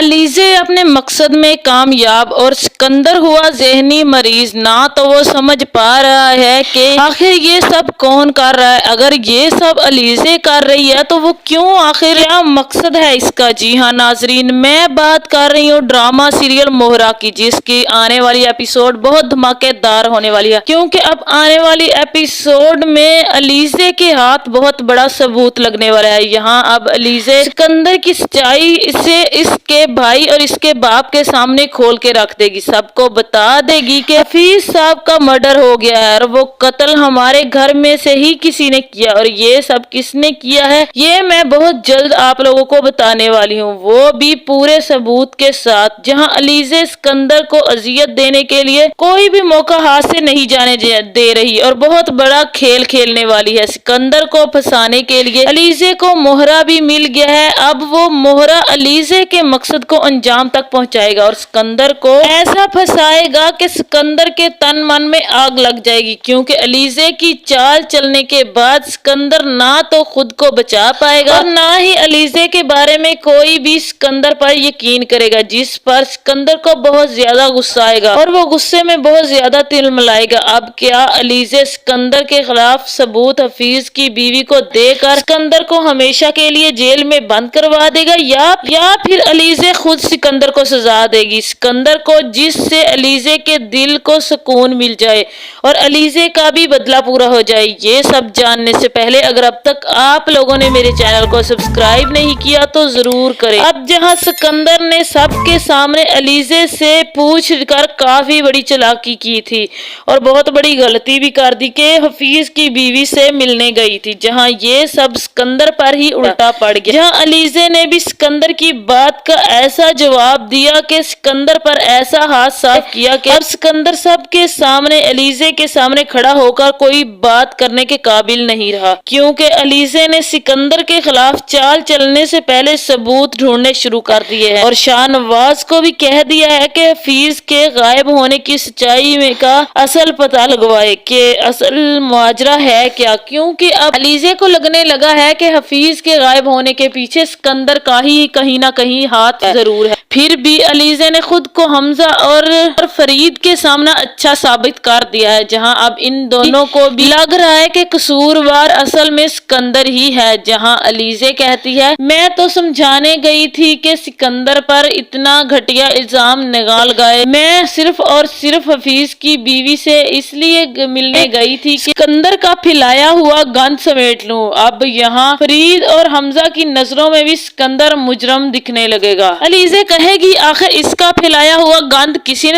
अलीज़े अपने मकसद में कामयाब और सिकंदर हुआ ज़हनी मरीज। ना तो वो समझ पा रहा है कि आखिर ये सब कौन कर रहा है। अगर ये सब अलीज़े कर रही है तो वो क्यों, आखिर क्या मकसद है इसका। जी हाँ नाजरीन, मैं बात कर रही हूँ ड्रामा सीरियल मोहरा की, जिसकी आने वाली एपिसोड बहुत धमाकेदार होने वाली है, क्योंकि अब आने वाली एपिसोड में अलीज़े के हाथ बहुत बड़ा सबूत लगने वाला है। यहाँ अब अलीज़े सिकंदर की सच्चाई से इसके भाई और इसके बाप के सामने खोल के रख देगी, सबको बता देगी कि हफीज साहब का मर्डर हो गया है और वो कत्ल हमारे घर में से ही किसी ने किया, और ये सब किसने किया है ये मैं बहुत जल्द आप लोगों को बताने वाली हूँ, वो भी पूरे सबूत के साथ। जहाँ अलीज़े सिकंदर को अजियत देने के लिए कोई भी मौका हाथ से नहीं जाने दे रही और बहुत बड़ा खेल खेलने वाली है। सिकंदर को फंसाने के लिए अलीज़े को मोहरा भी मिल गया है। अब वो मोहरा अलीज़े के मकसद को अंजाम तक पहुंचाएगा और सिकंदर को ऐसा फंसाएगा कि सिकंदर के तन मन में आग लग जाएगी, क्योंकि अलीज़े की चाल चलने के बाद सिकंदर ना तो खुद को बचा पाएगा और ना ही अलीज़े के बारे में कोई भी सिकंदर पर यकीन करेगा, जिस पर सिकंदर को बहुत ज्यादा गुस्सा आएगा और वो गुस्से में बहुत ज्यादा तिलमिलाएगा। अब क्या अलीज़े सिकंदर के खिलाफ सबूत हफीज की बीवी को देकर सिकंदर को हमेशा के लिए जेल में बंद करवा देगा, या फिर अलीज़े खुद सिकंदर को सजा देगी, सिकंदर को, जिससे अलीज़े के दिल को सुकून मिल जाए और अलीज़े का भी बदला पूरा हो जाए। ये सब जानने से पहले अगर अब तक आप लोगों ने मेरे चैनल को सब्सक्राइब नहीं किया तो जरूर करें। अब जहां सिकंदर ने सबके सामने अलीज़े से पूछ कर काफी बड़ी चालाकी की थी और बहुत बड़ी गलती भी कर दी कि हफीज की बीवी से मिलने गई थी, जहां ये सब सिकंदर पर ही उल्टा पड़ गया। जहां अलीज़े ने भी सिकंदर की बात का ऐसा जवाब दिया कि सिकंदर पर ऐसा हाथ साफ किया कि अब सिकंदर सबके सामने अलीज़े के सामने खड़ा होकर कोई बात करने के काबिल नहीं रहा, क्योंकि अलीज़े ने सिकंदर के खिलाफ चाल चलने से पहले सबूत ढूंढने शुरू कर दिए हैं और शाहनवाज को भी कह दिया है कि हफीज के गायब होने की सच्चाई में का असल पता लगवाए कि असल माजरा है क्या, क्योंकि अब अलीज़े को लगने लगा है कि हफीज के गायब होने के पीछे सिकंदर का ही कहीं ना कहीं हाथ जरूर है। फिर भी अलीज़े ने खुद को हमजा और फरीद के सामने अच्छा साबित कर दिया है, जहां अब इन दोनों को भी लग रहा है कि कसूरवार असल में सिकंदर ही है। जहां अलीज़े कहती है मैं तो समझाने गई थी कि सिकंदर पर इतना घटिया इल्जाम निकाल गए, मैं सिर्फ और सिर्फ हफीज की बीवी से इसलिए मिलने गई थी कि सिकंदर का फैलाया हुआ गंद समेट लूं। अब यहाँ फरीद और हमजा की नजरों में भी सिकंदर मुजरम दिखने लगेगा। अलीज़े कहेगी आखिर इसका फैलाया हुआ गंद किसी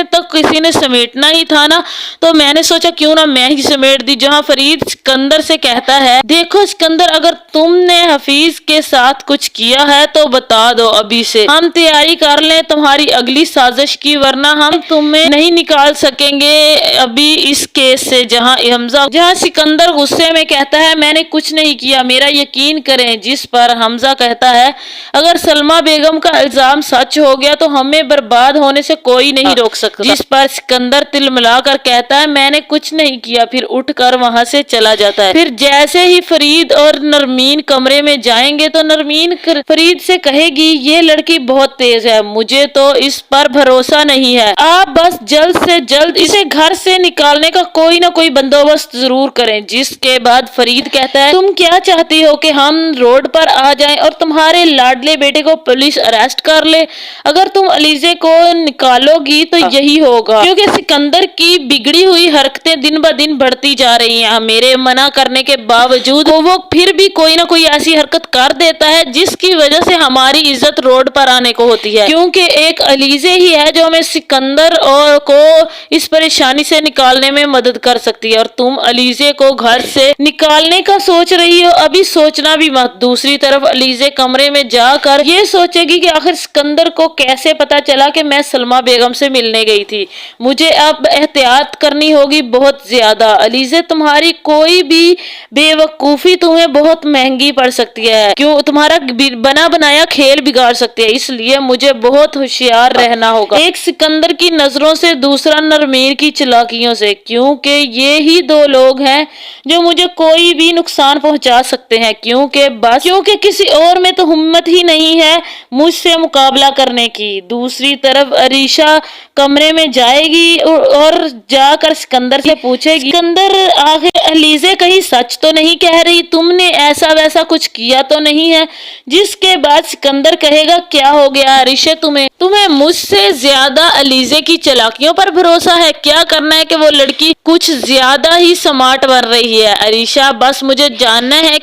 ने समेटना ही था ना, तो मैंने सोचा क्यों ना मैं ही समेट दी। जहाँ फरीद सिकंदर से कहता है देखो सिकंदर, अगर तुमने हफीज के साथ कुछ किया है तो बता दो अभी से, हम तैयारी कर लें तुम्हारी अगली साजिश की, वरना हम तुम्हें नहीं निकाल सकेंगे अभी इस केस से। जहाँ सिकंदर गुस्से में कहता है मैंने कुछ नहीं किया, मेरा यकीन करें, जिस पर हमजा कहता है अगर सलमा बेगम का इल्जाम सच हो गया तो हमें बर्बाद होने से कोई नहीं रोक सकता, जिस पर सिकंदर तिलमिला कर कहता है मैंने कुछ नहीं किया, फिर उठकर वहां से चला जाता है। फिर जैसे ही फरीद और नरमीन कमरे में जाएंगे तो नरमीन फरीद से कहेगी ये लड़की बहुत तेज है, मुझे तो इस पर भरोसा नहीं है, आप बस जल्द से जल्द इसे घर से निकालने का कोई ना कोई बंदोबस्त जरूर करें। जिसके बाद फरीद कहता है तुम क्या चाहती हो कि हम रोड पर आ जाएं और तुम्हारे लाडले बेटे को पुलिस अरेस्ट कर ले? अगर तुम अलीज़े को निकालोगी तो यही होगा, क्योंकि सिकंदर की बिगड़ी हुई हरकतें दिन ब दिन बढ़ती जा रही हैं। मेरे मना करने के बावजूद वो फिर भी कोई ना कोई ऐसी हरकत कर देता है जिसकी वजह से हमारी इज्जत रोड पर आने को होती है, क्योंकि एक अलीज़े ही है जो हमें सिकंदर और को इस परेशानी से निकालने में मदद कर सकती है, और तुम अलीज़े को घर से निकालने का सोच रही हो, अभी सोचना भी मत। दूसरी तरफ अलीज़े कमरे में जाकर ये सोचेगी कि आखिर सिकंदर को कैसे पता चला कि मैं सलमा बेगम तुमसे मिलने गई थी। मुझे अब एहतियात करनी होगी बहुत ज्यादा। अलीज़े, तुम्हारी कोई भी बेवकूफ़ी तुम्हें बहुत महंगी पड़ सकती है, क्यों तुम्हारा बना बनाया खेल बिगाड़ सकती है, इसलिए मुझे बहुत होशियार रहना होगा। एक सिकंदर की नजरों से, दूसरा नरमीन की चालाकियों से, क्योंकि ये ही दो लोग हैं जो मुझे कोई भी नुकसान पहुंचा सकते हैं, क्योंकि किसी और में तो हिम्मत ही नहीं है मुझसे मुकाबला करने की। दूसरी तरफ अरीशा कमरे में जाएगी और जाकर सिकंदर से पूछेगी, सिकंदर, आखिर अलीज़े कहीं सच तो नहीं कह रही? तुमने ऐसा वैसा कुछ किया तो नहीं है? जिसके बाद सिकंदर कहेगा, क्या हो गया अरीशा, तुम्हें मुझसे ज्यादा अलीज़े की चालाकियों पर भरोसा है? क्या करना है कि वो लड़की कुछ ज्यादा ही स्मार्ट बन रही है? अरीशा, बस मुझे जानना है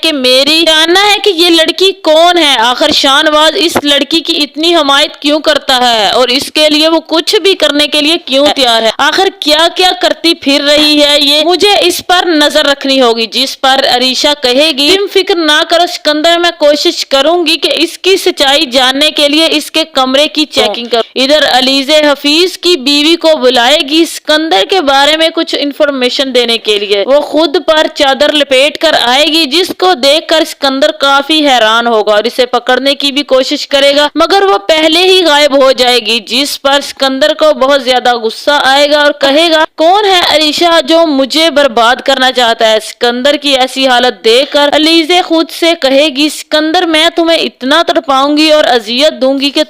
कि ये लड़की कौन है, आखिर शाहनवाज इस लड़की की इतनी हमायत क्यों करता है और इसके लिए वो कुछ भी करने के लिए क्यों तैयार है? आखिर क्या क्या करती फिर रही है ये, मुझे इस पर नजर रखनी होगी। जिस पर अरीशा कहेगी, तुम फिक्र ना करो सिकंदर, मैं कोशिश करूंगी कि इसकी सच्चाई जानने के लिए इसके कमरे की चेकिंग करूं। इधर अलीज़े हफीज की बीवी को बुलाएगी सिकंदर के बारे में कुछ इन्फॉर्मेशन देने के लिए। वो खुद पर चादर लपेट कर आएगी, जिसको देखकर सिकंदर काफी हैरान होगा और इसे पकड़ने की भी कोशिश करेगा, मगर वो पहले ही गायब हो जाएगी। जिस पर सिकंदर को बहुत ज्यादा गुस्सा आएगा और कहेगा, कौन है अरीशा जो मुझे बर्बाद करना चाहता है? सिकंदर की ऐसी हालत देखकर अलीज़े खुद से कहेगी, सिकंदर, मैं तुम्हें इतना तड़पाऊंगी और अजियत दूंगी कि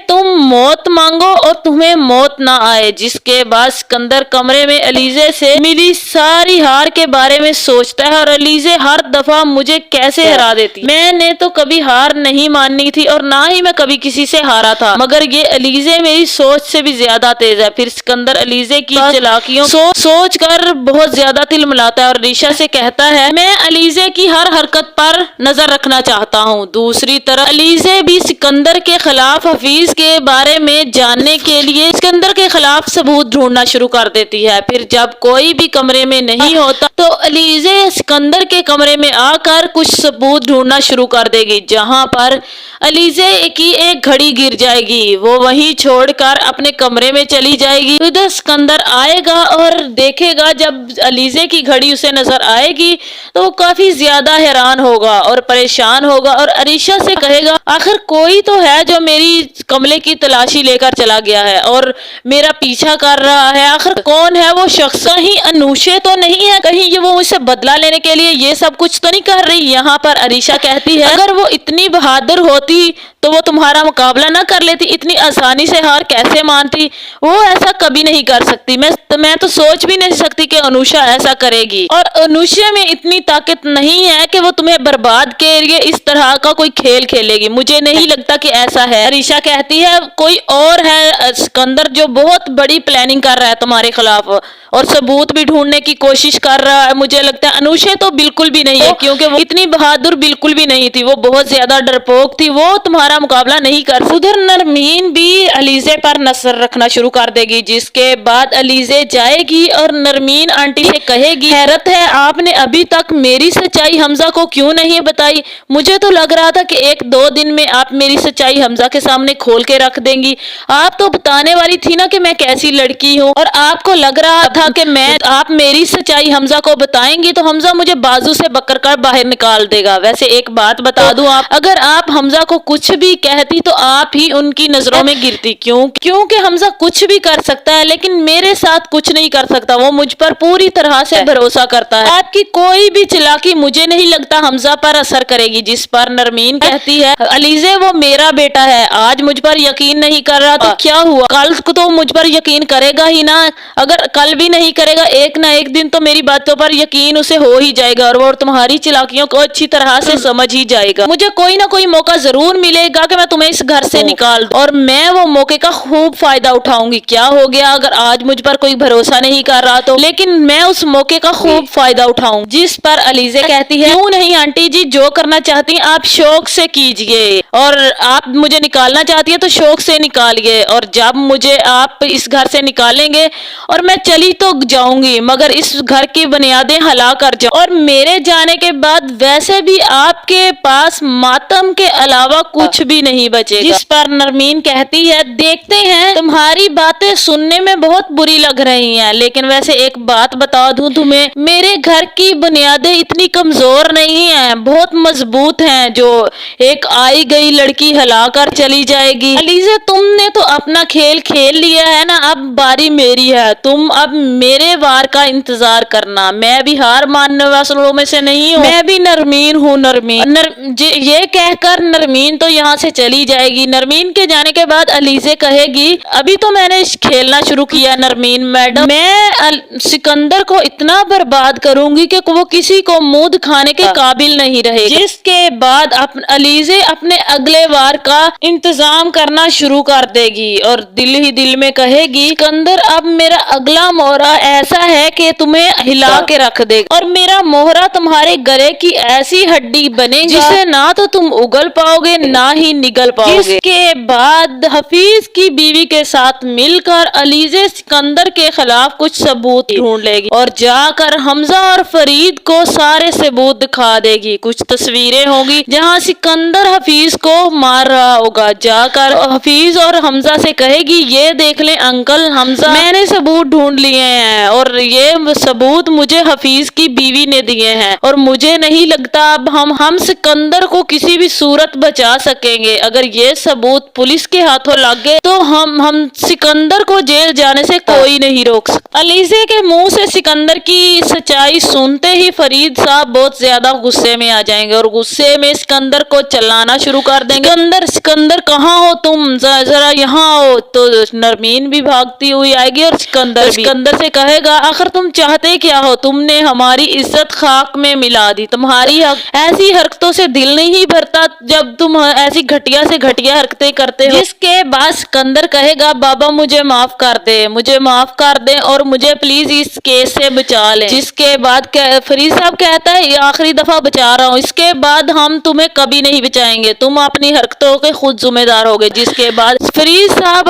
तुम मौत मांगो और तुम्हें मौत ना आए। जिसके बाद सिकंदर कमरे में अलीज़े से मिली सारी हार के बारे में सोचता है और अलीज़े हर दफा मुझे कैसे हरा देती, मैंने तो कभी हार नहीं माननी थी और ना ही मैं कभी किसी से हारा था, मगर ये अलीज़े मेरी सोच से भी ज्यादा तेज है। फिर सिकंदर अलीज़े की चालाकियों सोच कर बहुत ज्यादा तिलमिलाता है और अरीशा से कहता है, मैं अलीज़े की हर हरकत पर नजर रखना चाहता हूँ। दूसरी तरफ अलीज़े भी सिकंदर के खिलाफ हफीज के बारे में जानने के लिए सिकंदर के खिलाफ सबूत ढूंढना शुरू कर देती है। फिर जब कोई भी कमरे में नहीं होता तो अलीज़े सिकंदर के कमरे में आकर कुछ सबूत ढूंढना शुरू कर देगी, जहां पर अलीज़े की एक घड़ी गिर जाएगी। वो वहीं छोड़कर अपने कमरे में चली जाएगी। इधर सिकंदर आएगा और देखेगा, जब अलीज़े की घड़ी उसे नजर आएगी तो वो काफी ज्यादा हैरान होगा और परेशान होगा और अरीशा से कहेगा, आखिर कोई तो है जो मेरी कमरे की तलाशी लेकर चला गया है और मेरा पीछा कर रहा है। आखिर कौन है वो शख्स? कहीं अनूशे तो नहीं है? कहीं ये वो मुझसे बदला लेने के लिए ये सब कुछ तो नहीं कर रही? यहाँ पर अरीशा कहती है, अगर वो इतनी बहादुर होती तो वो तुम्हारा मुकाबला न कर लेती, इतनी आसानी से हार कैसे मानती? वो ऐसा कभी नहीं कर सकती। मैं तो सोच भी नहीं सकती कि अनुषा ऐसा करेगी, और अनुषा में इतनी ताकत नहीं है कि वो तुम्हें बर्बाद के लिए इस तरह का कोई खेल खेलेगी। मुझे नहीं लगता कि ऐसा है। अरीशा कहती है, कोई और है सिकंदर जो बहुत बड़ी प्लानिंग कर रहा है तुम्हारे खिलाफ और सबूत भी ढूंढने की कोशिश कर रहा है। मुझे लगता है अनुषा तो बिल्कुल भी नहीं है, क्योंकि वो इतनी बहादुर बिल्कुल भी नहीं थी, वो बहुत ज्यादा डरपोक थी, वो तुम्हारा मुकाबला नहीं कर। उधर नरमीन भी अलीज़े पर नजर रखना शुरू कर देगी, जिसके बाद अलीज़े जाएगी और नरमीन आंटी से कहेगी, हैरत है आपने अभी तक मेरी सच्चाई हमजा को क्यों नहीं बताई? मुझे तो लग रहा था कि एक दो दिन में आप मेरी सच्चाई हमजा के सामने खोल के रख देंगी। आप तो बताने वाली थी ना कि मैं कैसी लड़की हूँ, और आपको लग रहा था कि आप मेरी सच्चाई हमजा को बताएंगी तो हमजा मुझे बाजू से पकड़ कर बाहर निकाल देगा। वैसे एक बात बता दूं, अगर आप हमजा को कुछ भी कहती तो आप ही उनकी नजरों में गिरती, क्योंकि हमजा कुछ भी कर सकता है लेकिन मेरे साथ कुछ नहीं कर सकता। वो मुझ पर पूरी तरह से भरोसा करता है। आपकी कोई भी चालाकी मुझे नहीं लगता हमजा पर असर करेगी। जिस पर नरमीन कहती है, अलीज़े वो मेरा बेटा है, आज मुझ पर यकीन नहीं कर रहा तो क्या हुआ, कल तो मुझ पर यकीन करेगा ही ना। अगर कल भी नहीं करेगा, एक ना एक दिन तो मेरी बातों पर यकीन उसे हो ही जाएगा और वो तुम्हारी चालाकियों को अच्छी तरह से समझ ही जाएगा। मुझे कोई ना कोई मौका जरूर मिलेगा कि मैं तुम्हें इस घर से निकाल दूं, और मैं वो मौके का खूब फायदा उठाऊंगी। क्या हो गया अगर आज मुझ पर कोई भरोसा नहीं कर रहा तो, लेकिन मैं उस मौके का खूब फायदा उठाऊंगी। जिस पर अलीज़े कहती है, क्यों नहीं आंटी जी, जो करना चाहती हैं आप शौक से कीजिए, और आप मुझे निकालना चाहती है तो शौक से निकालिए, और जब मुझे आप इस घर से निकालेंगे और मैं चली तो जाऊंगी, मगर इस घर की बुनियादें हिला कर जाऊं, और मेरे जाने के बाद वैसे भी आपके पास मातम के अलावा कुछ भी नहीं बचेगा। जिस पर नरमीन कहती है, देखते हैं। तुम्हारी बातें सुनने में बहुत बुरी लग रही हैं, लेकिन वैसे एक बात बता दूं तुम्हें, मेरे घर की बुनियादें इतनी कमजोर नहीं हैं, बहुत मजबूत हैं, जो एक आई गई लड़की हिलाकर चली जाएगी। अलीज़ा, तुमने तो अपना खेल खेल लिया है ना, अब बारी मेरी है। तुम अब मेरे वार का इंतजार करना। मैं भी हार मानने वालों में से नहीं हूँ, मैं भी नरमीन हूँ। नरमीन ये कहकर नरमीन तो यहाँ से चली जाएगी। नरमीन के जाने के बाद अलीज़ा कहेगी, अभी तो मैंने खेलना शुरू किया नरमीन मैडम, मैं सिकंदर को इतना बर्बाद करूंगी कि वो किसी को मुंह दिखाने के काबिल नहीं रहे। जिसके बाद अलीज़ा अपने अगले वार का इंतजाम करना शुरू कर देगी और दिल ही दिल में कहेगी, सिकंदर अब मेरा अगला मोहरा ऐसा है कि तुम्हें हिला के रख देगा, और मेरा मोहरा तुम्हारे गले की ऐसी हड्डी बनेगी जिसे ना तो तुम उगल पाओगे ना ही निगल पाओगे। इसके बाद हफीज की बीवी के साथ मिलकर अलीज़ा सिकंदर के खिलाफ कुछ सबूत ढूंढ लेगी और जाकर हमजा और फरीद को सारे सबूत दिखा देगी। कुछ तस्वीरें होगी जहां सिकंदर हफीज को मार रहा होगा। जाकर हफीज और हमजा से कहेगी, ये देख ले अंकल हमजा, मैंने सबूत ढूंढ लिए हैं और ये सबूत मुझे हफीज की बीवी ने दिए हैं, और मुझे नहीं लगता अब हम सिकंदर को किसी भी सूरत बचा सकेंगे। अगर ये सबूत पुलिस के हाथों लग गए तो हम सिकंदर को जेल जाने से कोई नहीं रोक सकता। अलीज़ा के मुंह से सिकंदर की सच्चाई सुनते ही फरीद साहब बहुत ज्यादा गुस्से में आ जाएंगे और गुस्से में सिकंदर को चलाना शुरू कर देंगे। सिकंदर कहाँ हो तुम, जरा यहाँ आओ। तो नरमीन भी भागती हुई आएगी और सिकंदर से कहेगा, आखिर तुम चाहते क्या हो, तुमने हमारी इज्जत खाक में मिला दी, तुम्हारी ऐसी हरकतों से दिल नहीं भरता जब तुम ऐसी घटिया से घटिया हरकतें करते हो। जिसके बाद सिकंदर कहेगा, बाबा मुझे माफ कर दे, मुझे माफ कर दे और मुझे प्लीज इस केस से बचा ले। जिसके बाद फरीद साहब कहता है, ये आखिरी दफा बचा रहा हूँ, इसके बाद हम तुम्हें कभी नहीं बचाएंगे, तुम अपनी हरकतों के खुद जिम्मेदार होगे। जिसके बाद फरीद साहब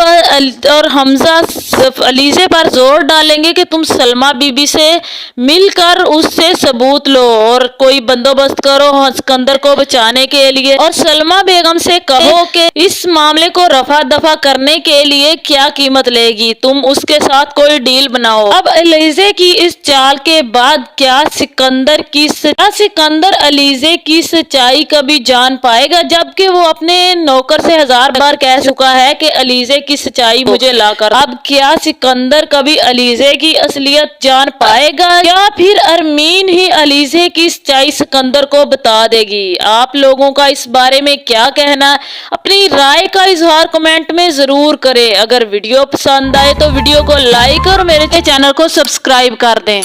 और हमजा अलीज़ा पर जोर डालेंगे कि तुम सलमा बीबी से मिलकर उससे सबूत लो और कोई बंदोबस्त करो सिकंदर को बचाने के लिए, और सलमा बेगम से कहो कि इस मामले को रफा दफा करने के लिए क्या कीमत लेगी, तुम उसके साथ कोई डील बनाओ। अब अलीज़ा की इस चाल के बाद क्या सिकंदर अलीज़ा की सच्चाई कभी जान पाएगा, जबकि वो अपने नौकर से 1000 बार कह चुका है कि अलीज़ा की सच्चाई मुझे लाकर। अब क्या सिकंदर कभी अलीज़ा की असलियत जान पाएगा या फिर अरमीन ही अलीज़ा की सच्चाई सिकंदर को बता देगी? आप लोगों का इस बारे में क्या कहना, अपनी राय का इजहार कमेंट में जरूर करें। अगर वीडियो पसंद आए तो वीडियो को लाइक और मेरे चैनल को सब्सक्राइब कर दें।